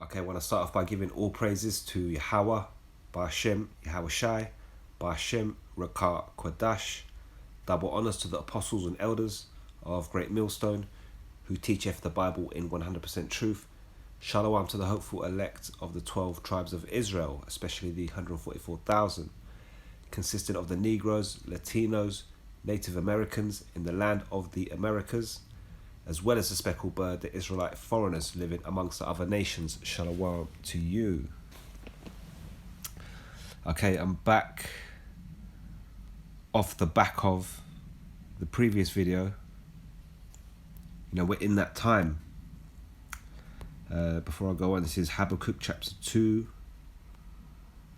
Okay, I want to start off by giving all praises to Yahweh, Ba'ashem, Yahweh Shai, Ba'ashem, Rakah, Kodash. Double honors to the apostles and elders of Great Millstone, who teacheth the Bible in 100% truth. Shalom to the hopeful elect of the 12 tribes of Israel, especially the 144,000, consisting of the Negroes, Latinos, Native Americans in the land of the Americas, as well as the speckled bird, the Israelite foreigners living amongst the other nations. Shalom to you. Okay, I'm back off the back of the previous video. We're in that time. Before I go on, this is Habakkuk chapter 2.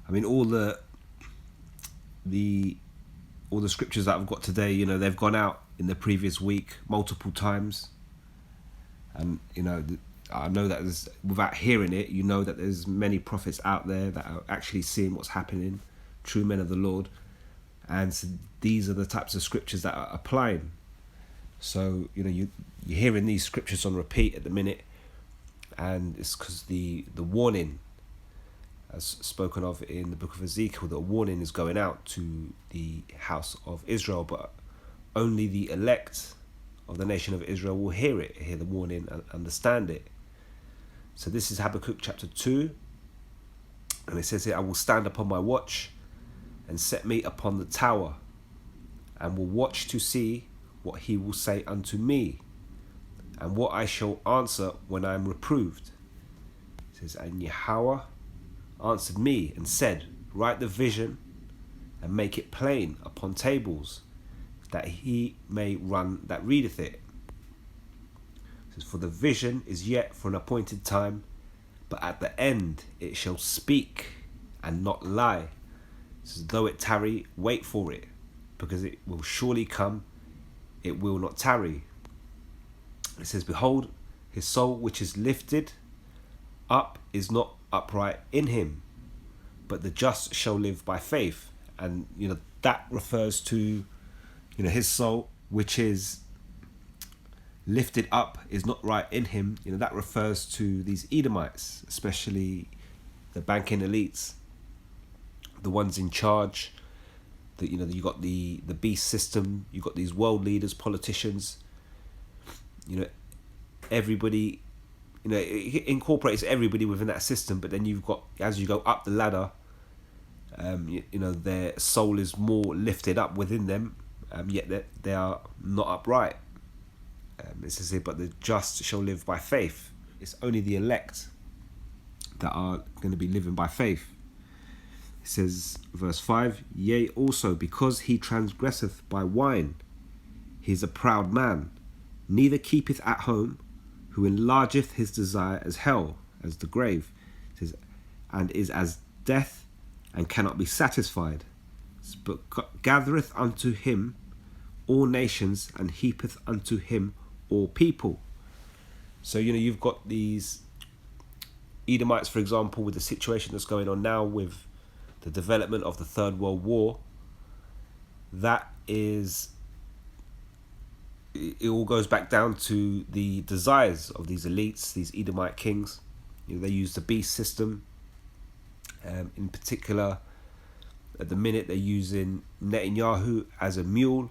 I mean, all the scriptures that I've got today, they've gone out in the previous week multiple times. And, I know that without hearing it, that there's many prophets out there that are actually seeing what's happening, true men of the Lord. And so these are the types of scriptures that are applying. So, you're hearing these scriptures on repeat at the minute. And it's because the warning, as spoken of in the book of Ezekiel, the warning is going out to the house of Israel, but only the elect of the nation of Israel will hear the warning and understand it. So this is Habakkuk chapter 2. And it says here, I will stand upon my watch and set me upon the tower, and will watch to see what he will say unto me, and what I shall answer when I am reproved. It says, and Yahweh answered me and said, write the vision and make it plain upon tables, that he may run that readeth it. It says, for the vision is yet for an appointed time, but at the end it shall speak and not lie. It says, though it tarry, wait for it, because it will surely come, it will not tarry. It says, behold, his soul which is lifted up is not upright in him, but the just shall live by faith. And that refers to his soul which is lifted up is not right in him. That refers to these Edomites, especially the banking elites, the ones in charge. That you got the beast system, you got these world leaders, politicians. Everybody, it incorporates everybody within that system. But then you've got, as you go up the ladder, their soul is more lifted up within them, yet they are not upright. It says here, but the just shall live by faith. It's only the elect that are going to be living by faith. It says, verse 5, yea, also, because he transgresseth by wine, he is a proud man, neither keepeth at home, who enlargeth his desire as hell, as the grave. It says, and is as death, and cannot be satisfied, but gathereth unto him all nations, and heapeth unto him all people. So you've got these Edomites, for example, with the situation that's going on now with the development of the Third World War. That is, it all goes back down to the desires of these elites, these Edomite kings. They use the beast system. In particular, at the minute, they're using Netanyahu as a mule,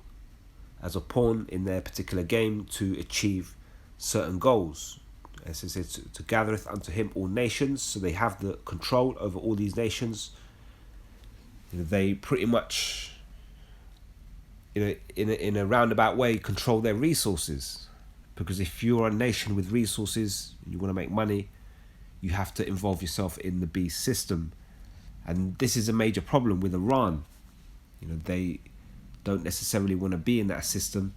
as a pawn in their particular game to achieve certain goals. As I said, to gathereth unto him all nations, so they have the control over all these nations. They pretty much, in a roundabout way, control their resources. Because if you're a nation with resources and you want to make money, you have to involve yourself in the beast system. And this is a major problem with Iran. They don't necessarily want to be in that system.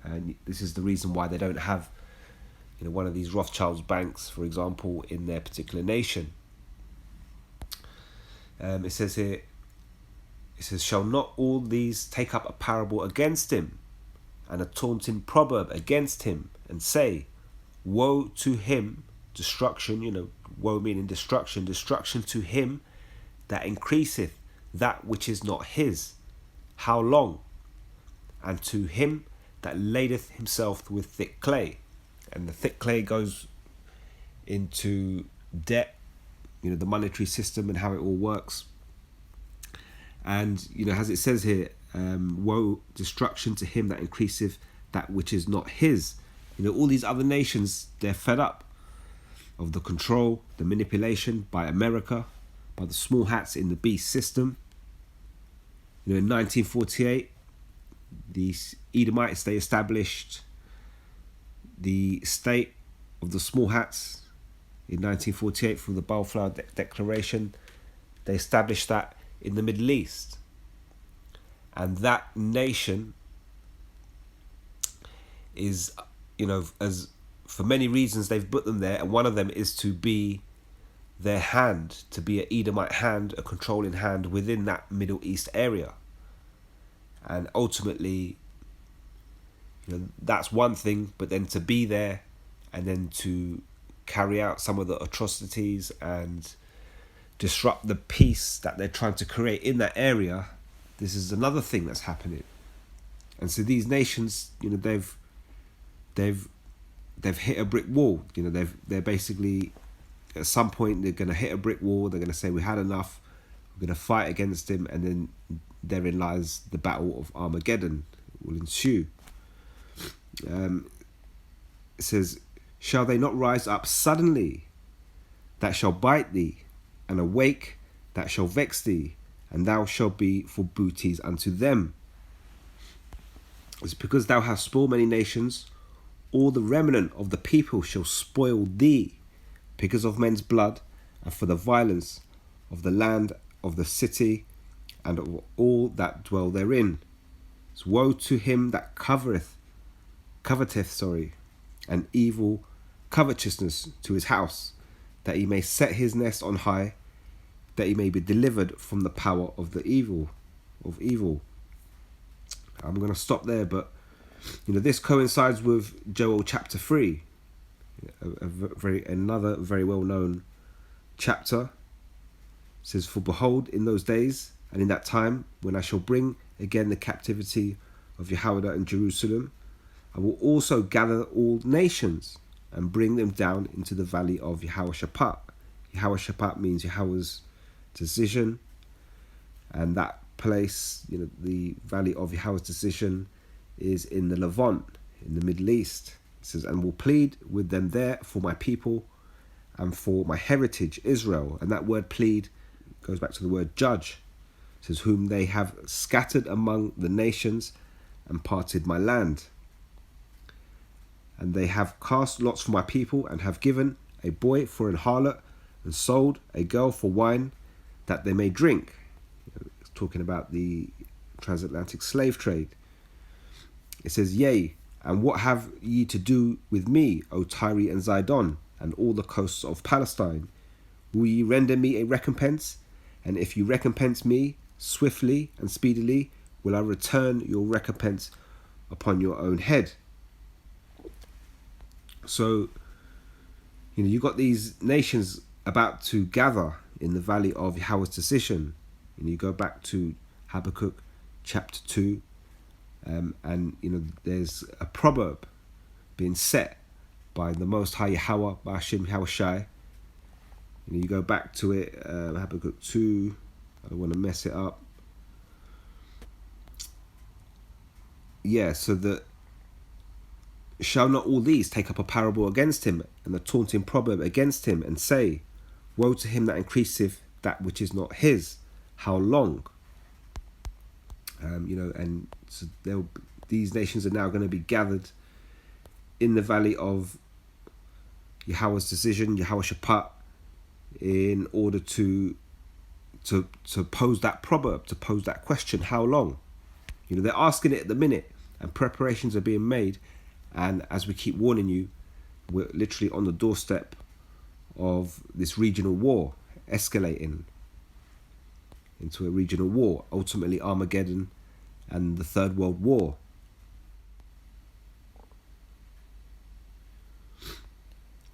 And this is the reason why they don't have, one of these Rothschild's banks, for example, in their particular nation. It says here, shall not all these take up a parable against him, and a taunting proverb against him, and say, woe to him, destruction, woe meaning destruction to him that increaseth that which is not his. How long? And to him that ladeth himself with thick clay. And the thick clay goes into debt, the monetary system and how it all works. And, as it says here, woe, destruction to him that increaseth that which is not his. All these other nations, they're fed up of the control, the manipulation by America, by the small hats in the beast system. In 1948, the Edomites, they established the state of the small hats. In 1948, through the Balfour Declaration, they established that in the Middle East. And that nation is, as for many reasons they've put them there, and one of them is to be their hand, to be an Edomite hand, a controlling hand within that Middle East area. And ultimately, that's one thing, but then to be there and then to carry out some of the atrocities and disrupt the peace that they're trying to create in that area, this is another thing that's happening. And so these nations, they've hit a brick wall. They're basically, at some point they're going to hit a brick wall. They're going to say, we had enough, we're going to fight against him, and then therein lies the battle of Armageddon will ensue. It says, shall they not rise up suddenly that shall bite thee, and awake that shall vex thee, and thou shalt be for booties unto them? It's because thou hast spoiled many nations, all the remnant of the people shall spoil thee, because of men's blood, and for the violence of the land, of the city, and of all that dwell therein. So woe to him that coveteth, an evil covetousness to his house, that he may set his nest on high, that he may be delivered from the power of the evil. I'm going to stop there, but this coincides with Joel chapter 3, another very well known chapter. It says, for behold, in those days and in that time, when I shall bring again the captivity of Jehoiada and Jerusalem, I will also gather all nations and bring them down into the valley of Jehoshaphat. Jehoshaphat means Yahweh's decision, and that place, the valley of Yahweh's decision, is in the Levant, in the Middle East. It says, and will plead with them there for my people and for my heritage Israel. And that word plead goes back to the word judge. It says, whom they have scattered among the nations and parted my land. And they have cast lots for my people, and have given a boy for an harlot, and sold a girl for wine, that they may drink. It's talking about the transatlantic slave trade. It says, yea, and what have ye to do with me, O Tyre and Zidon, and all the coasts of Palestine? Will ye render me a recompense? And if you recompense me swiftly and speedily, will I return your recompense upon your own head. So, you got these nations about to gather in the valley of Yahweh's decision. And you go back to Habakkuk chapter 2, and there's a proverb being set by the Most High Yahweh, by Hashem Yahushai. You go back to it, Habakkuk 2, I don't want to mess it up. Yeah, so that shall not all these take up a parable against him, and a taunting proverb against him, and say, woe to him that increaseth that which is not his, how long? And so these nations are now going to be gathered in the valley of Yahweh's decision, Jehoshaphat, in order to pose that proverb, to pose that question, how long? They're asking it at the minute, and preparations are being made. And as we keep warning you, we're literally on the doorstep of this regional war, escalating into a regional war, ultimately Armageddon and the Third World War.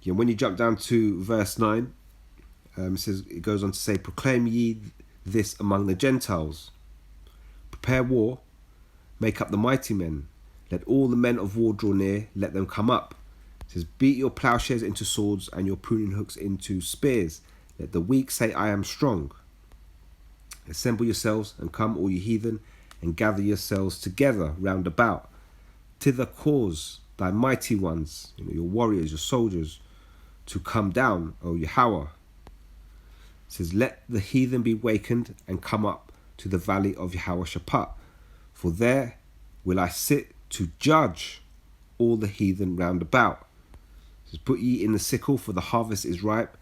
When you jump down to verse 9, it goes on to say, proclaim ye this among the Gentiles. Prepare war, make up the mighty men. Let all the men of war draw near, let them come up. It says, beat your plowshares into swords and your pruning hooks into spears. Let the weak say, I am strong. Assemble yourselves and come, all you heathen, and gather yourselves together round about. Thither cause thy mighty ones, your warriors, your soldiers, to come down, O Yahweh. It says, let the heathen be wakened and come up to the valley of Yahweh Shaphat, for there will I sit to judge all the heathen round about. It says, put ye in the sickle, for the harvest is ripe.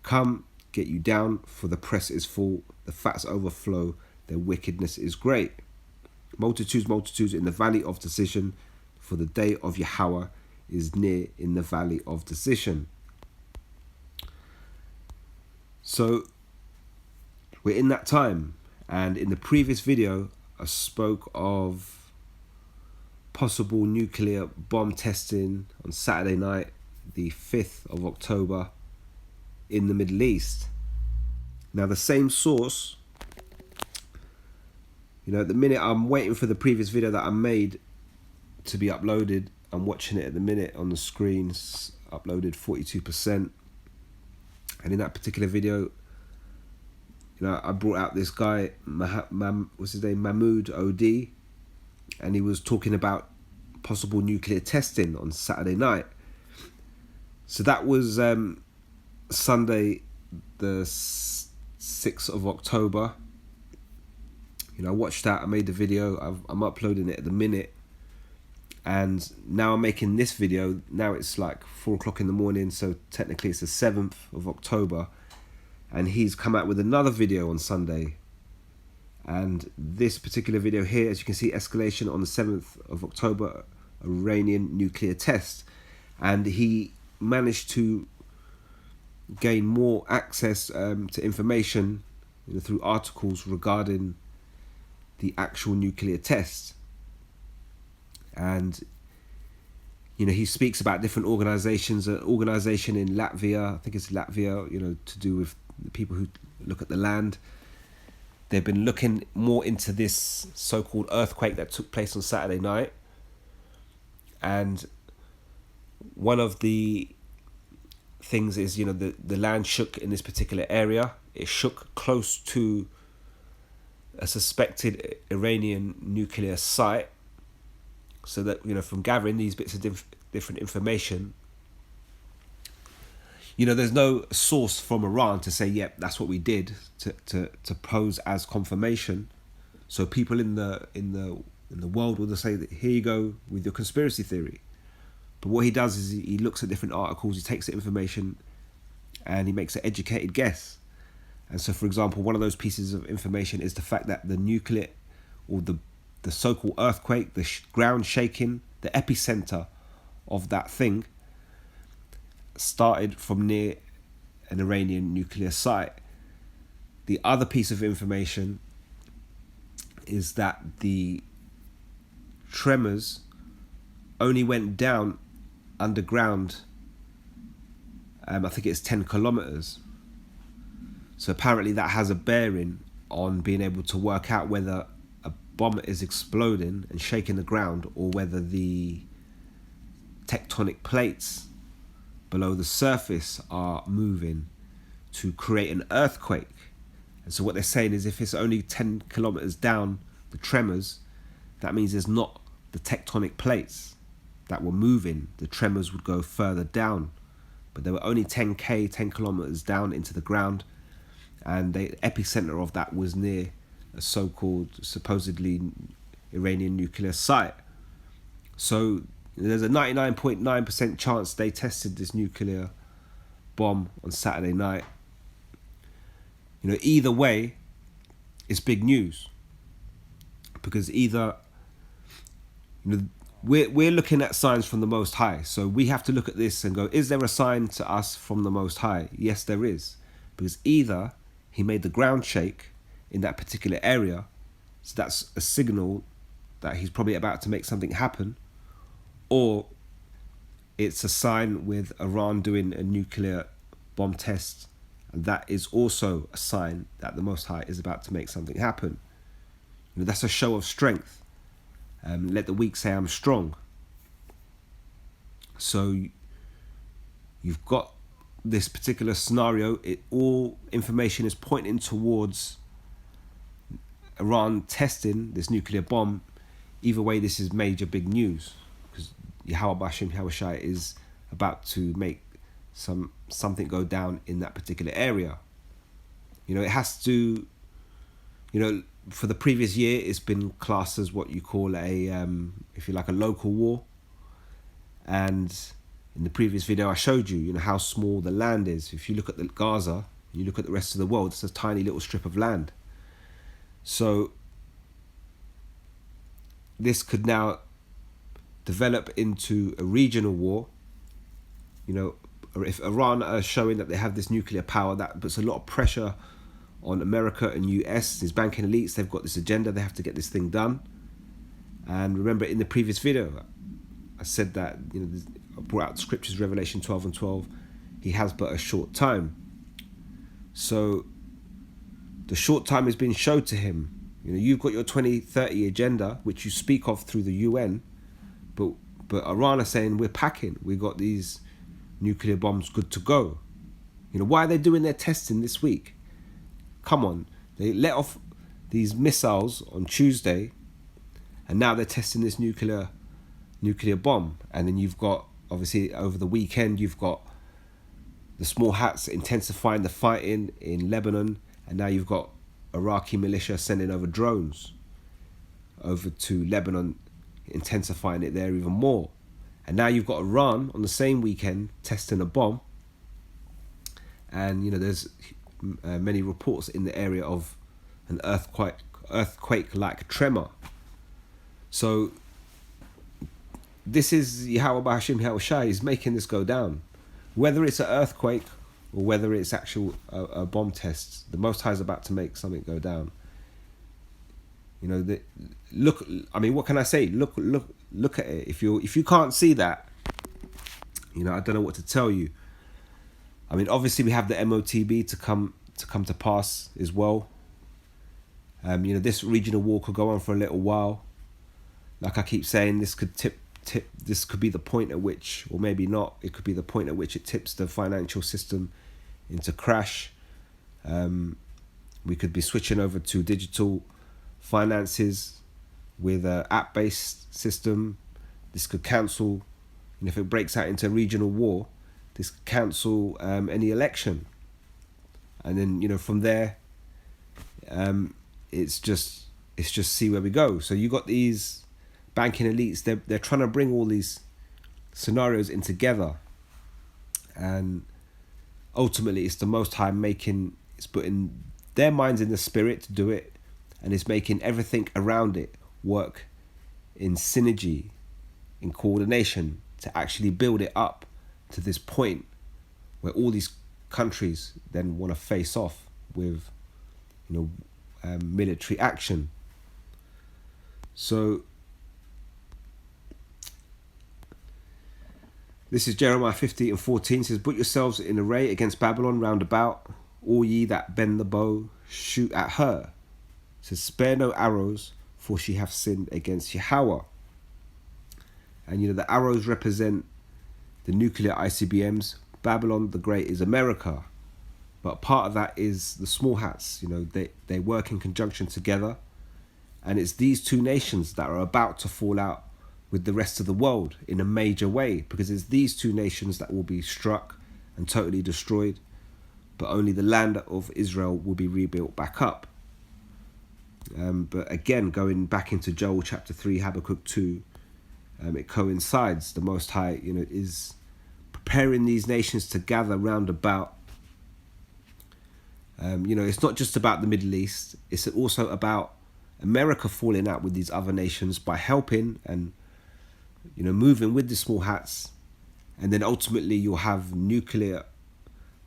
Come, get you down, for the press is full, the fats overflow, their wickedness is great. Multitudes, multitudes in the valley of decision, for the day of Yahweh is near in the valley of decision. So we're in that time, and in the previous video I spoke of possible nuclear bomb testing on Saturday night, the 5th of October in the Middle East. Now the same source, at the minute I'm waiting for the previous video that I made to be uploaded. I'm watching it at the minute on the screen, it's uploaded 42%. And in that particular video, I brought out this guy, what's his name, Mahmoud Odi, and he was talking about possible nuclear testing on Saturday night. So that was Sunday, the 6th of October. I watched that, I made the video, I'm uploading it at the minute. And now I'm making this video, now it's like 4 o'clock in the morning, so technically it's the 7th of October. And he's come out with another video on Sunday. And this particular video here, as you can see, escalation on the 7th of October, Iranian nuclear test. And he managed to gain more access to information through articles regarding the actual nuclear test. And he speaks about different organizations, an organization in Latvia, I think it's Latvia, to do with the people who look at the land. They've been looking more into this so-called earthquake that took place on Saturday night. And one of the things is, the land shook in this particular area. It shook close to a suspected Iranian nuclear site. So that, from gathering these bits of different information, there's no source from Iran to say, yep, that's what we did, to pose as confirmation. So people in the world will just say that, here you go with your conspiracy theory. But what he does is he looks at different articles, he takes the information, and he makes an educated guess. And so, for example, one of those pieces of information is the fact that the nuclear, or the so-called earthquake, the ground shaking, the epicenter of that thing started from near an Iranian nuclear site. The other piece of information is that the tremors only went down underground, I think it's 10 kilometers. So apparently that has a bearing on being able to work out whether a bomb is exploding and shaking the ground, or whether the tectonic plates below the surface are moving to create an earthquake. And so what they're saying is, if it's only 10 kilometers down, the tremors, that means there's not the tectonic plates that were moving. The tremors would go further down, but they were only 10 kilometers down into the ground, and the epicenter of that was near a so-called supposedly Iranian nuclear site. So there's a 99.9% chance they tested this nuclear bomb on Saturday night. Either way, it's big news, because either we're looking at signs from the Most High, so we have to look at this and go, is there a sign to us from the Most High? Yes, there is, because either he made the ground shake in that particular area, so that's a signal that he's probably about to make something happen, or it's a sign with Iran doing a nuclear bomb test, and that is also a sign that the Most High is about to make something happen. That's a show of strength. Let the weak say I'm strong. So you've got this particular scenario. All information is pointing towards Iran testing this nuclear bomb. Either way, this is major big news, because Yahweh Bashim Yahushai is about to make something go down in that particular area. It has to, for the previous year, it's been classed as what you call a, if you like, a local war. And in the previous video, I showed you, how small the land is. If you look at the Gaza, you look at the rest of the world, it's a tiny little strip of land. So this could now develop into a regional war. If Iran are showing that they have this nuclear power, that puts a lot of pressure on America and US, these banking elites. They've got this agenda, they have to get this thing done. And remember, in the previous video, I said that, I brought out scriptures, Revelation 12:12, he has but a short time. So the short time is being showed to him. You've got your 2030 agenda, which you speak of through the UN, but Iran are saying, we're packing, we got these nuclear bombs good to go. Why are they doing their testing this week? Come on, they let off these missiles on Tuesday, and now they're testing this nuclear bomb. And then you've got, obviously, over the weekend, you've got the small hats intensifying the fighting in Lebanon, and now you've got Iraqi militia sending over drones over to Lebanon, intensifying it there even more. And now you've got Iran on the same weekend testing a bomb. And there's many reports in the area of an earthquake-like tremor. So this is Yahweh Bashim Yahushai is making this go down. Whether it's an earthquake or whether it's actual a bomb test, the Most High is about to make something go down. Look. I mean, what can I say? Look at it. If you can't see that, I don't know what to tell you. I mean, obviously we have the MOTB to come to pass as well. This regional war could go on for a little while. Like I keep saying, this could this could be the point at which, or maybe not, it could be the point at which it tips the financial system into crash. We could be switching over to digital finances with an app-based system. This could cancel, if it breaks out into a regional war, this could cancel any election. And then, from there, it's just see where we go. So you got these banking elites, they're trying to bring all these scenarios in together, and ultimately it's the Most High it's putting their minds in the spirit to do it, and it's making everything around it work in synergy, in coordination, to actually build it up to this point where all these countries then want to face off with military action. So this is Jeremiah 50:14. It says, "Put yourselves in array against Babylon round about, all ye that bend the bow, shoot at her." It says, "Spare no arrows, for she hath sinned against Yahweh." And the arrows represent the nuclear ICBMs. Babylon the Great is America, but part of that is the small hats. They work in conjunction together, and it's these two nations that are about to fall out with the rest of the world in a major way, because it's these two nations that will be struck and totally destroyed, but only the land of Israel will be rebuilt back up. But again, going back into Joel chapter 3, Habakkuk 2, it coincides. The Most High, is preparing these nations to gather round about. It's not just about the Middle East. It's also about America falling out with these other nations by helping and, moving with the small hats. And then ultimately you'll have nuclear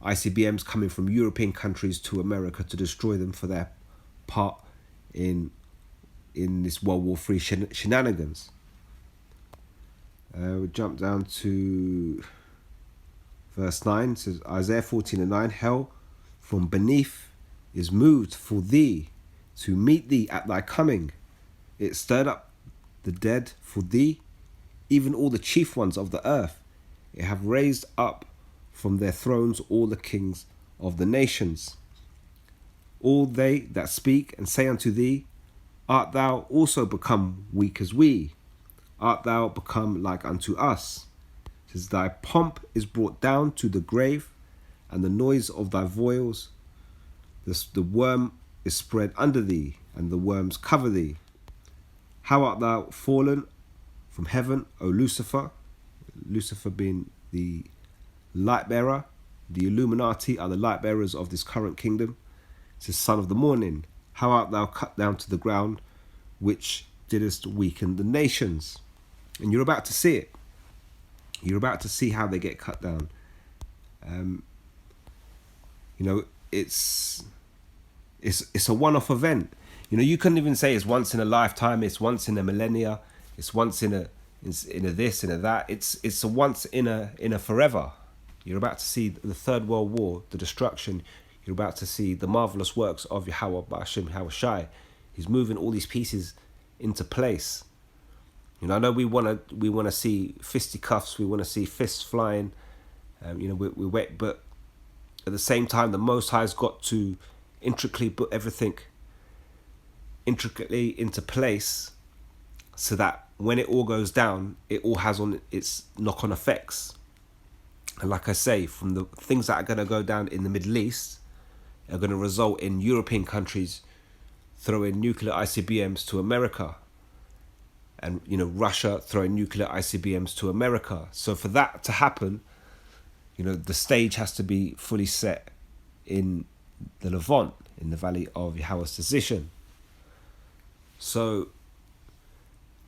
ICBMs coming from European countries to America to destroy them for their part in this World War III shenanigans. We'll jump down to verse 9. It says, Isaiah 14:9, "Hell from beneath is moved for thee, to meet thee at thy coming. It stirred up the dead for thee, even all the chief ones of the earth. It have raised up from their thrones all the kings of the nations. All they that speak and say unto thee, art thou also become weak as we? Art thou become like unto us? It says, thy pomp is brought down to the grave, and the noise of thy voiles, the worm is spread under thee, and the worms cover thee. How art thou fallen from heaven, O Lucifer? Lucifer being the light bearer. The Illuminati are the light bearers of this current kingdom. It says, son of the morning, how art thou cut down to the ground, which didst weaken the nations? And you're about to see it. You're about to see how they get cut down. It's a one-off event. You couldn't even say it's once in a lifetime. It's once in a millennia. It's once in a this, in a that. It's a once in a forever. You're about to see the Third World War, the destruction. You're about to see the marvelous works of Yahweh Ba'ashem Yahweh Shai. He's moving all these pieces into place. I know we want to see fisticuffs. We want to see fists flying. We're wet, but at the same time, the Most High's got to intricately put everything intricately into place, so that when it all goes down, it all has on its knock-on effects. And like I say, from the things that are going to go down in the Middle East, are going to result in European countries throwing nuclear ICBMs to America, and Russia throwing nuclear ICBMs to America. So for that to happen, the stage has to be fully set in the Levant, in the Valley of Yahweh's Decision. So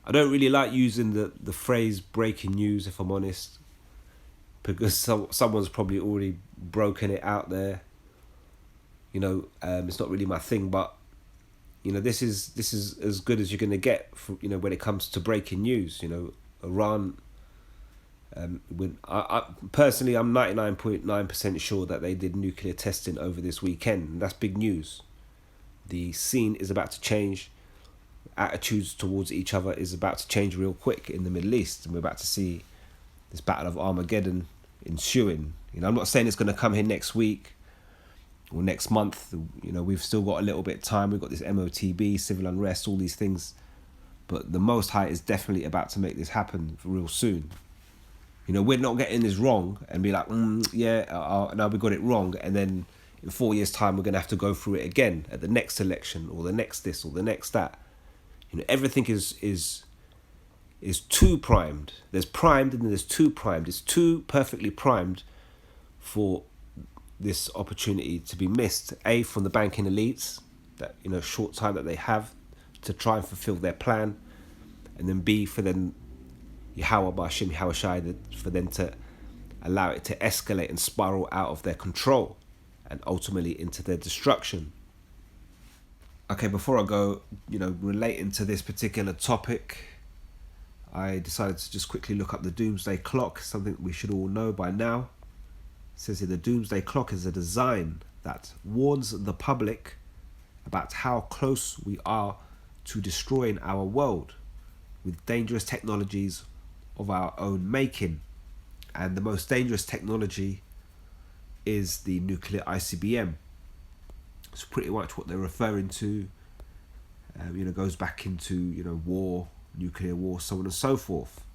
I don't really like using the phrase breaking news, if I'm honest, because someone's probably already broken it out there. It's not really my thing, but this is as good as you're going to get for, when it comes to breaking news. Iran, when I personally, I'm 99.9% sure that they did nuclear testing over this weekend, and that's big news. The scene is about to change. Attitudes towards each other is about to change real quick in the Middle East, and we're about to see this battle of Armageddon ensuing. I'm not saying it's going to come here next week or next month. We've still got a little bit of time. We've got this MOTB, civil unrest, all these things, but the Most High is definitely about to make this happen real soon. We're not getting this wrong and be like, no, we got it wrong, and then in 4 years' time we're going to have to go through it again at the next election or the next this or the next that. Everything is too primed. There's primed and then there's too primed. It's too perfectly primed for this opportunity to be missed. A, from the banking elites, that short time that they have to try and fulfill their plan, and then B, for them Yahweh Ba'ashem Yahweh Shai, for them to allow it to escalate and spiral out of their control and ultimately into their destruction. Okay, before I go, relating to this particular topic, I decided to just quickly look up the Doomsday Clock, something we should all know by now. It says here, the Doomsday Clock is a design that warns the public about how close we are to destroying our world with dangerous technologies of our own making. And the most dangerous technology is the nuclear ICBM. It's pretty much what they're referring to. Goes back into war, nuclear war, so on and so forth.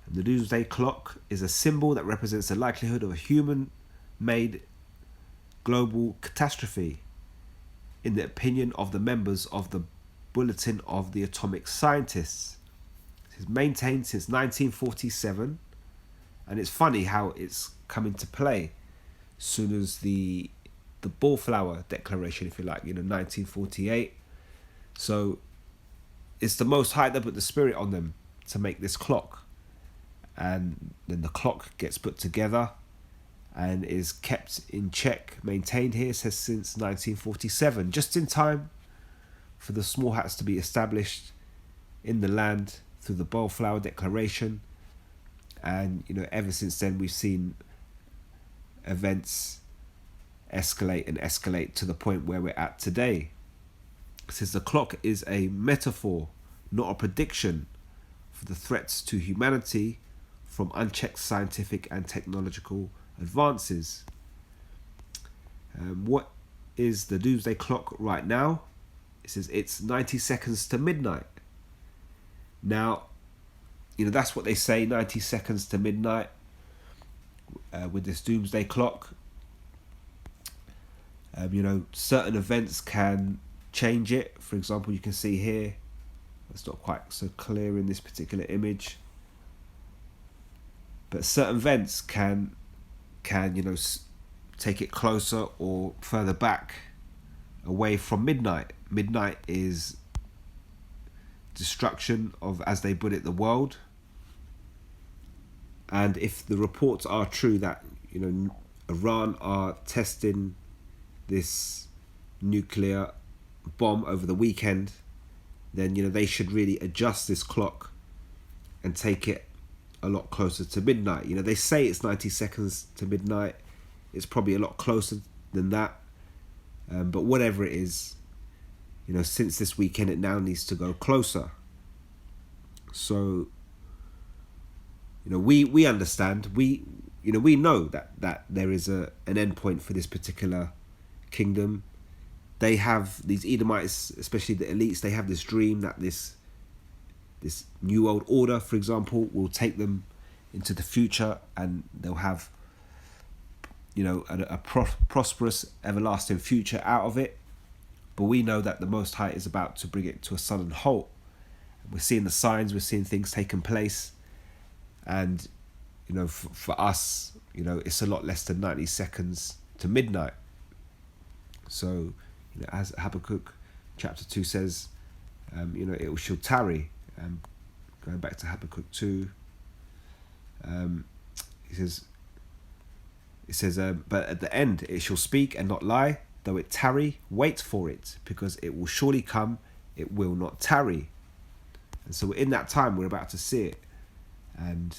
And the Doomsday Clock is a symbol that represents the likelihood of a human-made global catastrophe, in the opinion of the members of the Bulletin of the Atomic Scientists. It's maintained since 1947, and it's funny how it's come into play as soon as the Ballflower Declaration, if you like, 1948. So it's the Most High that put the spirit on them to make this clock, and then the clock gets put together and is kept in check, maintained here, says since 1947, just in time for the small hats to be established in the land through the Ballflower Declaration. And ever since then we've seen events escalate to the point where we're at today. It says the clock is a metaphor, not a prediction, for the threats to humanity from unchecked scientific and technological advances. What is the doomsday clock right now? It says it's 90 seconds to midnight. Now, that's what they say, 90 seconds to midnight with this doomsday clock. Certain events can change it. For example, you can see here, it's not quite so clear in this particular image, but certain events can take it closer or further back away from midnight. Midnight is destruction of, as they put it, the world. And if the reports are true that Iran are testing this nuclear bomb over the weekend, then they should really adjust this clock and take it a lot closer to midnight. They say it's 90 seconds to midnight. It's probably a lot closer than that. But whatever it is, since this weekend, it now needs to go closer. So, we understand. We know that there is an end point for this particular kingdom. They have, these Edomites, especially the elites, they have this dream that this new world order, for example, will take them into the future, and they'll have a prosperous, everlasting future out of it. But we know that the Most High is about to bring it to a sudden halt. We're seeing the signs, we're seeing things taking place, and for us, it's a lot less than 90 seconds to midnight. So, as Habakkuk chapter 2 says, it shall tarry. Going back to Habakkuk 2, it says, but at the end it shall speak and not lie, though it tarry, wait for it, because it will surely come, it will not tarry. And so in that time, we're about to see it. And,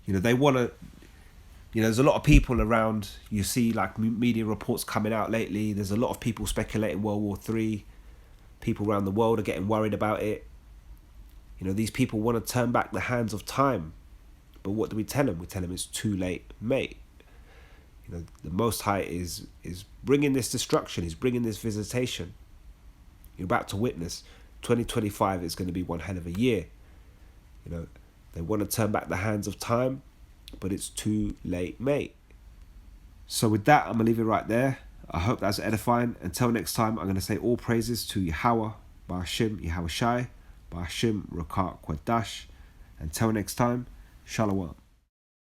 they want to, there's a lot of people around, you see like media reports coming out lately, there's a lot of people speculating World War III, people around the world are getting worried about it. These people want to turn back the hands of time. But what do we tell them? We tell them it's too late, mate. The Most High is bringing this destruction. He's bringing this visitation. You're about to witness 2025 is going to be one hell of a year. They want to turn back the hands of time, but it's too late, mate. So with that, I'm going to leave it right there. I hope that's edifying. Until next time, I'm going to say all praises to Yahweh, Ba'ashim, Yahweh Shai, Ba'ashim, Rakat, Kwadash. Until next time, Shalom.